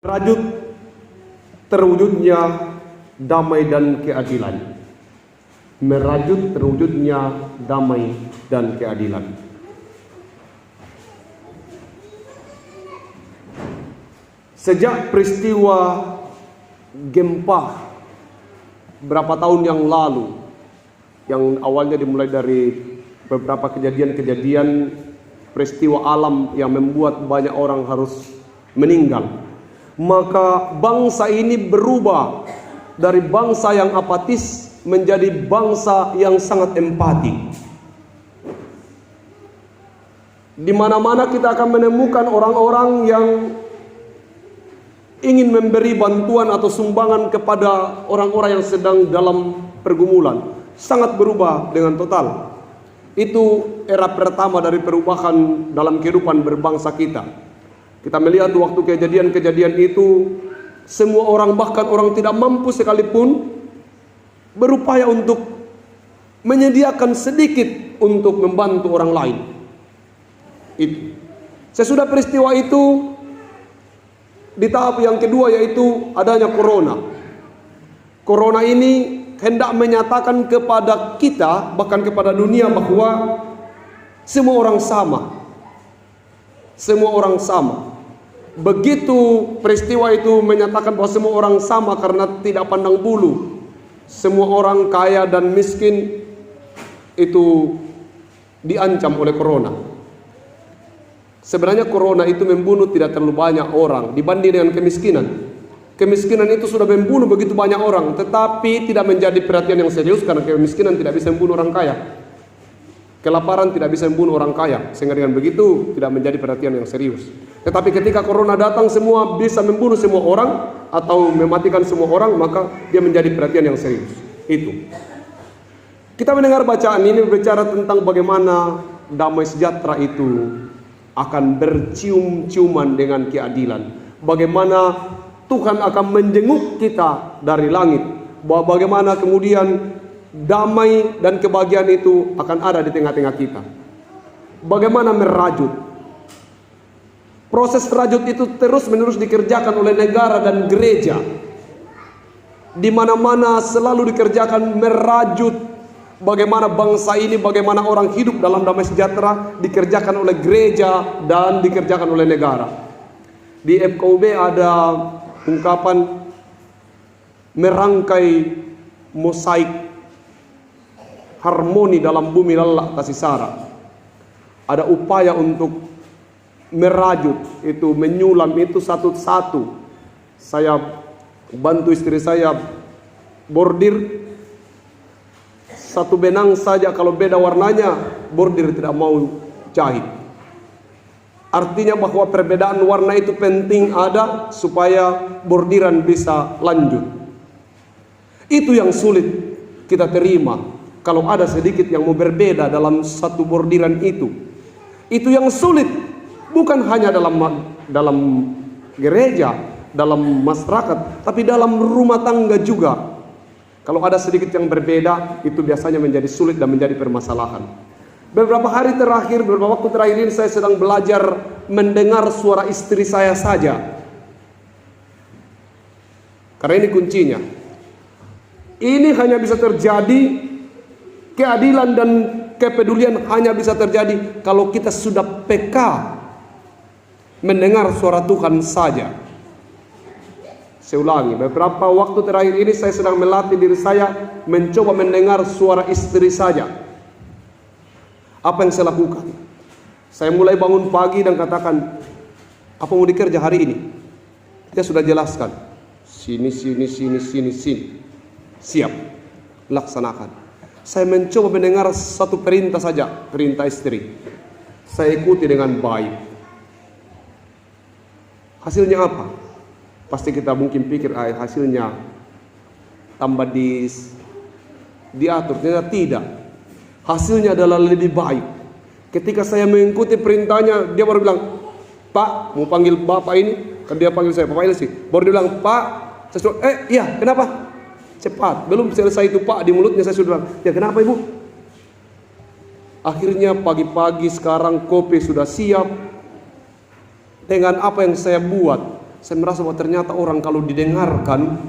Merajut terwujudnya damai dan keadilan. Merajut terwujudnya damai dan keadilan. Sejak peristiwa gempa berapa tahun yang lalu, yang awalnya dimulai dari beberapa kejadian-kejadian peristiwa alam yang membuat banyak orang harus meninggal, maka bangsa ini berubah dari bangsa yang apatis menjadi bangsa yang sangat empati. Di mana-mana kita akan menemukan orang-orang yang ingin memberi bantuan atau sumbangan kepada orang-orang yang sedang dalam pergumulan. Sangat berubah dengan total. Itu era pertama dari perubahan dalam kehidupan berbangsa kita. Kita melihat waktu kejadian-kejadian itu, semua orang, bahkan orang tidak mampu sekalipun, berupaya untuk menyediakan sedikit untuk membantu orang lain. Itu. Sesudah peristiwa itu, di tahap yang kedua yaitu adanya corona. Corona ini hendak menyatakan kepada kita, bahkan kepada dunia, bahwa semua orang sama. Semua orang sama. Begitu peristiwa itu menyatakan bahwa semua orang sama karena tidak pandang bulu, semua orang kaya dan miskin itu diancam oleh corona. Sebenarnya corona itu membunuh tidak terlalu banyak orang dibanding dengan kemiskinan. Kemiskinan itu sudah membunuh begitu banyak orang, tetapi tidak menjadi perhatian yang serius karena kemiskinan tidak bisa membunuh orang kaya. Kelaparan tidak bisa membunuh orang kaya, sehingga dengan begitu tidak menjadi perhatian yang serius. Tetapi ketika corona datang, semua bisa membunuh semua orang atau mematikan semua orang, maka dia menjadi perhatian yang serius. Itu. Kita mendengar bacaan ini berbicara tentang bagaimana damai sejahtera itu akan bercium-ciuman dengan keadilan. Bagaimana Tuhan akan menjenguk kita dari langit. Bagaimana kemudian damai dan kebahagiaan itu akan ada di tengah-tengah kita. Bagaimana merajut? Proses merajut itu terus-menerus dikerjakan oleh negara dan gereja. Di mana-mana selalu dikerjakan merajut. Bagaimana bangsa ini, bagaimana orang hidup dalam damai sejahtera dikerjakan oleh gereja dan dikerjakan oleh negara. Di FKUB ada ungkapan merangkai mosaik harmoni dalam bumi lelah kasih sara. Ada upaya untuk merajut itu, menyulam itu satu-satu. Saya bantu istri saya bordir satu benang saja, kalau beda warnanya bordir tidak mau jahit. Artinya bahwa perbedaan warna itu penting ada supaya bordiran bisa lanjut. Itu yang sulit kita terima. Kalau ada sedikit yang mau berbeda dalam satu bordiran itu yang sulit. Bukan hanya dalam gereja, dalam masyarakat, tapi dalam rumah tangga juga. Kalau ada sedikit yang berbeda, itu biasanya menjadi sulit dan menjadi permasalahan. Beberapa hari terakhir, beberapa waktu terakhir ini saya sedang belajar mendengar suara istri saya saja. Karena ini kuncinya. Ini hanya bisa terjadi, keadilan dan kepedulian hanya bisa terjadi kalau kita sudah peka mendengar suara Tuhan saja. Saya ulangi, beberapa waktu terakhir ini saya sedang melatih diri saya mencoba mendengar suara istri saja. Apa yang saya lakukan? Saya mulai bangun pagi dan katakan, apa mau dikerja hari ini? Dia sudah jelaskan, sini. Siap, laksanakan. Saya mencoba mendengar satu perintah saja, perintah istri. Saya ikuti dengan baik. Hasilnya apa? Pasti kita mungkin pikir hasilnya tambah diatur. Ternyata tidak. Hasilnya adalah lebih baik. Ketika saya mengikuti perintahnya, dia baru bilang, Pak, mau panggil bapak ini? Kan dia panggil saya, Bapak Ilsi. Baru dia bilang, Pak, saya sudah, iya, kenapa? Cepat, belum selesai itu Pak, di mulutnya saya sudah bilang, ya kenapa Ibu? Akhirnya pagi-pagi sekarang kopi sudah siap. Dengan apa yang saya buat, saya merasa bahwa ternyata orang kalau didengarkan,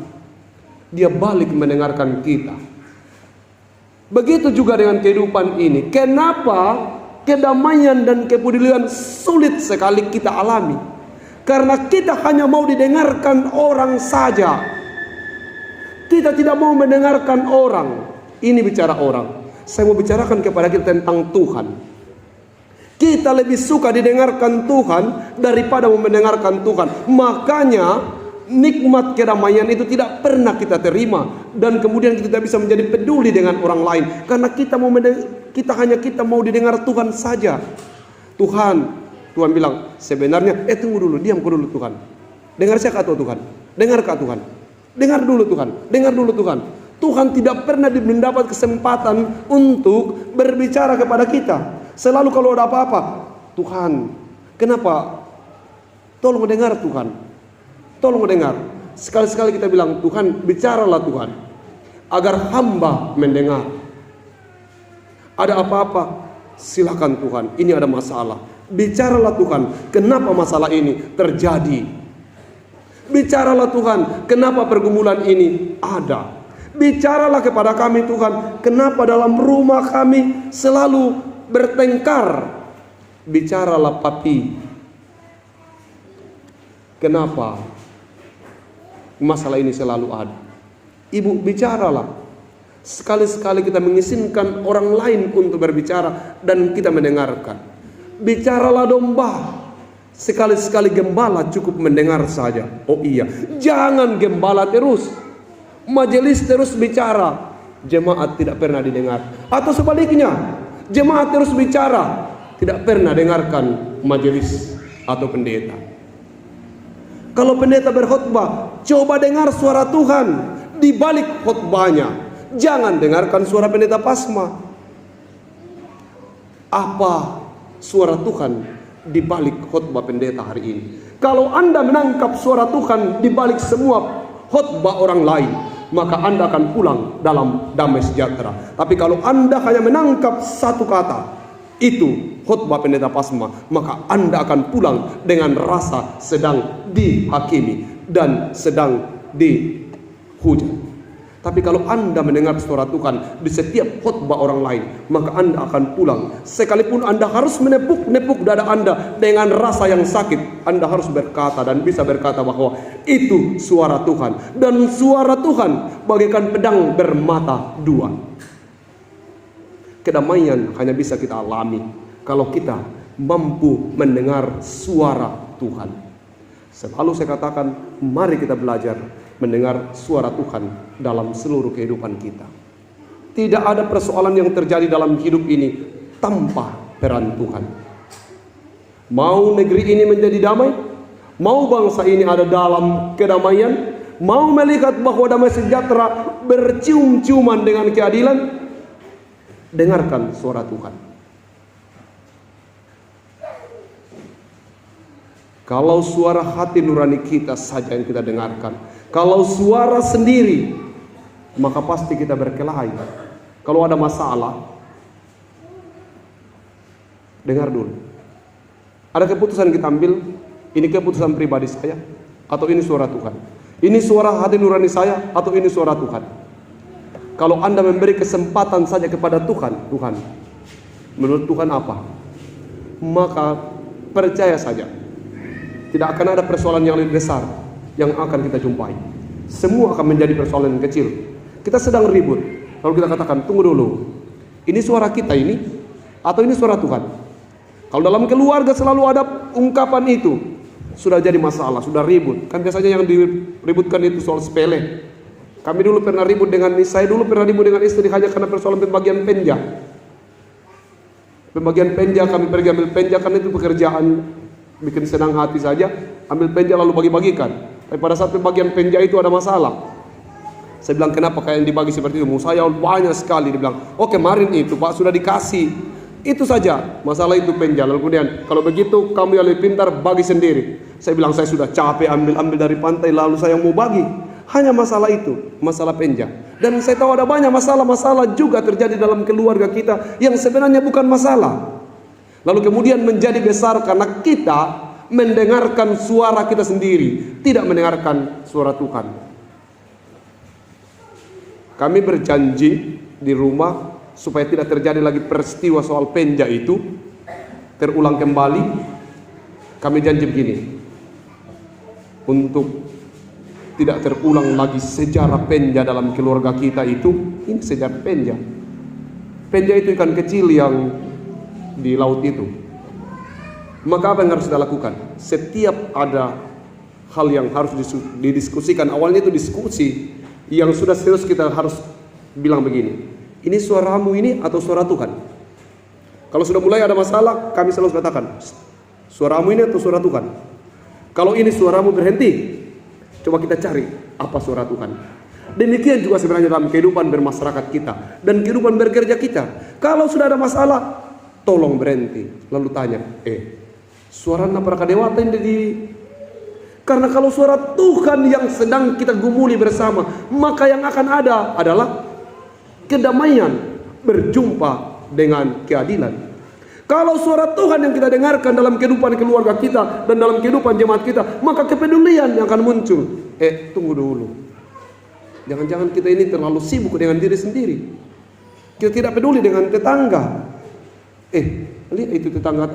dia balik mendengarkan kita. Begitu juga dengan kehidupan ini. Kenapa kedamaian dan kepedulian sulit sekali kita alami? Karena kita hanya mau didengarkan orang saja. Kita tidak mau mendengarkan orang. Ini bicara orang. Saya mau bicarakan kepada kita tentang Tuhan. Kita lebih suka didengarkan Tuhan daripada mendengarkan Tuhan. Makanya nikmat kedamaian itu tidak pernah kita terima, dan kemudian kita tidak bisa menjadi peduli dengan orang lain karena kita mau didengar Tuhan saja. Tuhan bilang sebenarnya tunggu dulu, diam dulu Tuhan. Dengar saya kata Tuhan. Dengar kata Tuhan. Dengar dulu Tuhan. Dengar dulu Tuhan. Tuhan tidak pernah mendapat kesempatan untuk berbicara kepada kita. Selalu kalau ada apa-apa, Tuhan, kenapa? Tolong dengar Tuhan. Tolong dengar. Sekali-sekali kita bilang, Tuhan, bicaralah Tuhan, agar hamba mendengar. Ada apa-apa, silakan Tuhan, ini ada masalah. Bicaralah Tuhan, kenapa masalah ini terjadi? Bicaralah Tuhan, kenapa pergumulan ini ada? Bicaralah kepada kami Tuhan, kenapa dalam rumah kami selalu bertengkar? Bicaralah Papi, kenapa masalah ini selalu ada? Ibu, bicaralah. Sekali-sekali kita mengizinkan orang lain untuk berbicara dan kita mendengarkan. Bicaralah domba. Sekali-sekali gembala cukup mendengar saja. Oh iya, jangan gembala terus, majelis terus bicara, jemaat tidak pernah didengar. Atau sebaliknya, jemaat terus bicara, tidak pernah dengarkan majelis atau pendeta. Kalau pendeta berkhotbah, coba dengar suara Tuhan di balik khotbahnya. Jangan dengarkan suara pendeta pasma. Apa suara Tuhan di balik khotbah pendeta hari ini? Kalau Anda menangkap suara Tuhan di balik semua khotbah orang lain, maka Anda akan pulang dalam damai sejahtera. Tapi kalau Anda hanya menangkap satu kata, itu khotbah pendeta pasma, maka Anda akan pulang dengan rasa sedang dihakimi dan sedang dihujat. Tapi kalau Anda mendengar suara Tuhan di setiap khotbah orang lain, maka Anda akan pulang. Sekalipun Anda harus menepuk dada Anda dengan rasa yang sakit, Anda harus berkata dan bisa berkata bahwa itu suara Tuhan. Dan suara Tuhan bagaikan pedang bermata dua. Kedamaian hanya bisa kita alami kalau kita mampu mendengar suara Tuhan. Selalu saya katakan, mari kita belajar mendengar suara Tuhan dalam seluruh kehidupan kita. Tidak ada persoalan yang terjadi dalam hidup ini tanpa peran Tuhan. Mau negeri ini menjadi damai, mau bangsa ini ada dalam kedamaian, mau melihat bahwa damai sejahtera bercium-ciuman dengan keadilan, dengarkan suara Tuhan. Kalau suara hati nurani kita saja yang kita dengarkan, kalau suara sendiri, maka pasti kita berkelahi. Kalau ada masalah, dengar dulu. Ada keputusan kita ambil, ini keputusan pribadi saya, atau ini suara Tuhan? Ini suara hati nurani saya, atau ini suara Tuhan? Kalau Anda memberi kesempatan saja kepada Tuhan, Tuhan, menurut Tuhan apa? Maka percaya saja, tidak akan ada persoalan yang lebih besar yang akan kita jumpai. Semua akan menjadi persoalan yang kecil. Kita sedang ribut, lalu kita katakan, tunggu dulu, ini suara kita ini, atau ini suara Tuhan? Kalau dalam keluarga selalu ada ungkapan itu, sudah jadi masalah, sudah ribut. Kan biasanya yang diributkan itu soal sepele. Kami dulu pernah ribut saya dulu pernah ribut dengan istri hanya karena persoalan pembagian penja. Pembagian penja, kami pergi ambil penja, kan itu pekerjaan bikin senang hati saja, ambil penja lalu bagi-bagikan. Tapi pada saat pembagian penja itu ada masalah. Saya bilang, kenapa kalian dibagi seperti itu? Mau saya banyak sekali. Dia bilang, oh kemarin itu Pak sudah dikasih. Itu saja masalah itu penja. Lalu kemudian, kalau begitu kamu yang lebih pintar bagi sendiri. Saya bilang, saya sudah capek ambil dari pantai, lalu saya mau bagi. Hanya masalah itu, masalah penja. Dan saya tahu ada banyak masalah-masalah juga terjadi dalam keluarga kita yang sebenarnya bukan masalah. Lalu kemudian menjadi besar karena kita mendengarkan suara kita sendiri, tidak mendengarkan suara Tuhan. Kami berjanji di rumah supaya tidak terjadi lagi peristiwa soal penja itu terulang kembali. Kami janji begini, untuk tidak terulang lagi sejarah penja dalam keluarga kita itu. Ini sejarah penja. Penja itu ikan kecil yang di laut itu. Maka apa yang harus kita lakukan? Setiap ada hal yang harus didiskusikan, awalnya itu diskusi yang sudah serius, kita harus bilang begini, ini suaramu ini atau suara Tuhan? Kalau sudah mulai ada masalah, kami selalu katakan, suaramu ini atau suara Tuhan? Kalau ini suaramu, berhenti. Coba kita cari apa suara Tuhan. Demikian juga sebenarnya dalam kehidupan bermasyarakat kita dan kehidupan bekerja kita. Kalau sudah ada masalah, tolong berhenti. Lalu tanya, suara napara dewata ini karena kalau suara Tuhan yang sedang kita gumuli bersama, maka yang akan ada adalah kedamaian, berjumpa dengan keadilan. Kalau suara Tuhan yang kita dengarkan dalam kehidupan keluarga kita dan dalam kehidupan jemaat kita, maka kepedulian yang akan muncul. Tunggu dulu. Jangan-jangan kita ini terlalu sibuk dengan diri sendiri. Kita tidak peduli dengan tetangga. Lihat itu tetangga.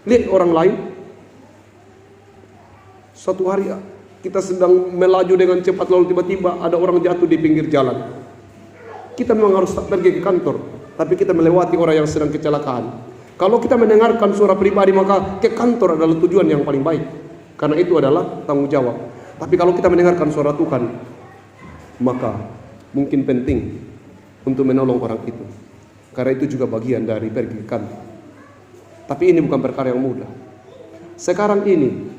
Lihat orang lain. Suatu hari kita sedang melaju dengan cepat, lalu tiba-tiba ada orang jatuh di pinggir jalan. Kita memang harus pergi ke kantor, tapi kita melewati orang yang sedang kecelakaan. Kalau kita mendengarkan suara pribadi, maka ke kantor adalah tujuan yang paling baik, karena itu adalah tanggung jawab. Tapi kalau kita mendengarkan suara Tuhan, maka mungkin penting untuk menolong orang itu, karena itu juga bagian dari pergi ke kantor. Tapi ini bukan perkara yang mudah. Sekarang ini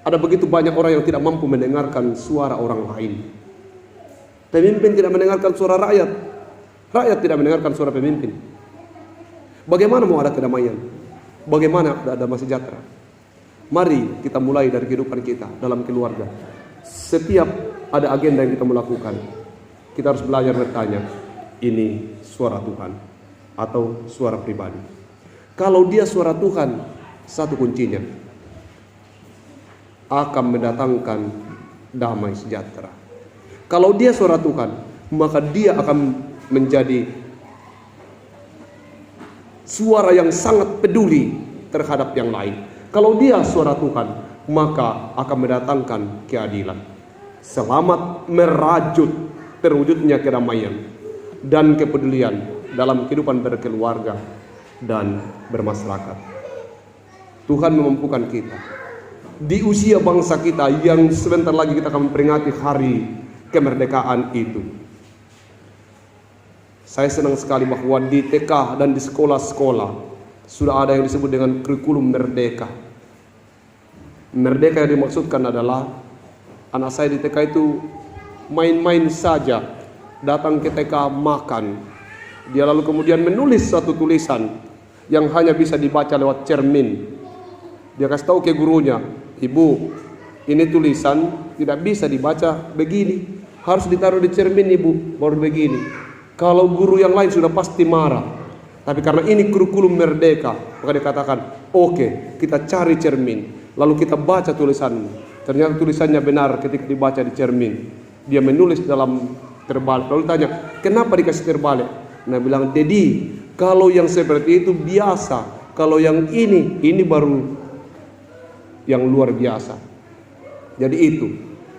ada begitu banyak orang yang tidak mampu mendengarkan suara orang lain. Pemimpin tidak mendengarkan suara rakyat, rakyat tidak mendengarkan suara pemimpin. Bagaimana mau ada kedamaian? Bagaimana ada damai sejahtera? Mari kita mulai dari kehidupan kita dalam keluarga. Setiap ada agenda yang kita melakukan, kita harus belajar bertanya, ini suara Tuhan atau suara pribadi? Kalau dia suara Tuhan, satu kuncinya, akan mendatangkan damai sejahtera. Kalau dia suara Tuhan, maka dia akan menjadi suara yang sangat peduli terhadap yang lain. Kalau dia suara Tuhan, maka akan mendatangkan keadilan. Selamat merajut terwujudnya kedamaian dan kepedulian dalam kehidupan berkeluarga dan bermasyarakat. Tuhan memampukan kita di usia bangsa kita yang sebentar lagi kita akan memperingati hari kemerdekaan itu. Saya senang sekali bahwa di TK dan di sekolah-sekolah sudah ada yang disebut dengan kurikulum merdeka. Merdeka yang dimaksudkan adalah anak saya di TK itu main-main saja, datang ke TK makan. Dia lalu kemudian menulis satu tulisan yang hanya bisa dibaca lewat cermin. Dia kasih tahu ke gurunya, "Ibu, ini tulisan tidak bisa dibaca begini, harus ditaruh di cermin Ibu, baru begini." Kalau guru yang lain sudah pasti marah. Tapi karena ini kurikulum merdeka, maka dia katakan, "Oke, kita cari cermin, lalu kita baca tulisanmu." Ternyata tulisannya benar ketika dibaca di cermin. Dia menulis dalam terbalik. Lalu tanya, "Kenapa dikasih terbalik?" Nah bilang, "Dedi, kalau yang seperti itu biasa, kalau yang ini baru yang luar biasa." Jadi itu.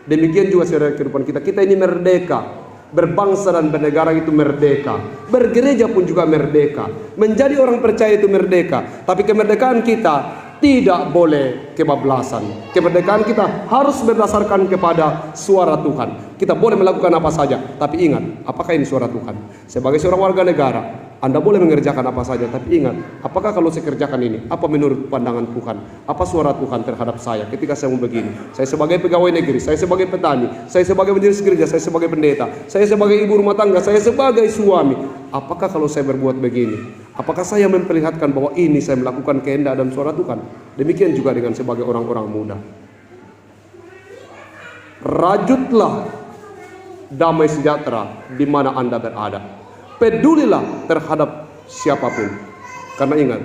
Demikian juga saudara kehidupan kita. Kita ini merdeka. Berbangsa dan bernegara itu merdeka. Bergereja pun juga merdeka. Menjadi orang percaya itu merdeka. Tapi kemerdekaan kita tidak boleh kebablasan. Kemerdekaan kita harus berdasarkan kepada suara Tuhan. Kita boleh melakukan apa saja, tapi ingat, apakah ini suara Tuhan? Sebagai seorang warga negara, Anda boleh mengerjakan apa saja, tapi ingat, apakah kalau saya kerjakan ini, apa menurut pandangan Tuhan? Apa suara Tuhan terhadap saya ketika saya mau begini? Saya sebagai pegawai negeri, saya sebagai petani, saya sebagai majelis gereja, saya sebagai pendeta, saya sebagai ibu rumah tangga, saya sebagai suami. Apakah kalau saya berbuat begini, apakah saya memperlihatkan bahwa ini saya melakukan kehendak dan suara Tuhan? Demikian juga dengan sebagai orang-orang muda. Rajutlah damai sejahtera di mana Anda berada. Pedulilah terhadap siapapun. Karena ingat,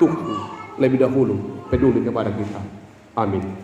Tuhan lebih dahulu peduli kepada kita. Amin.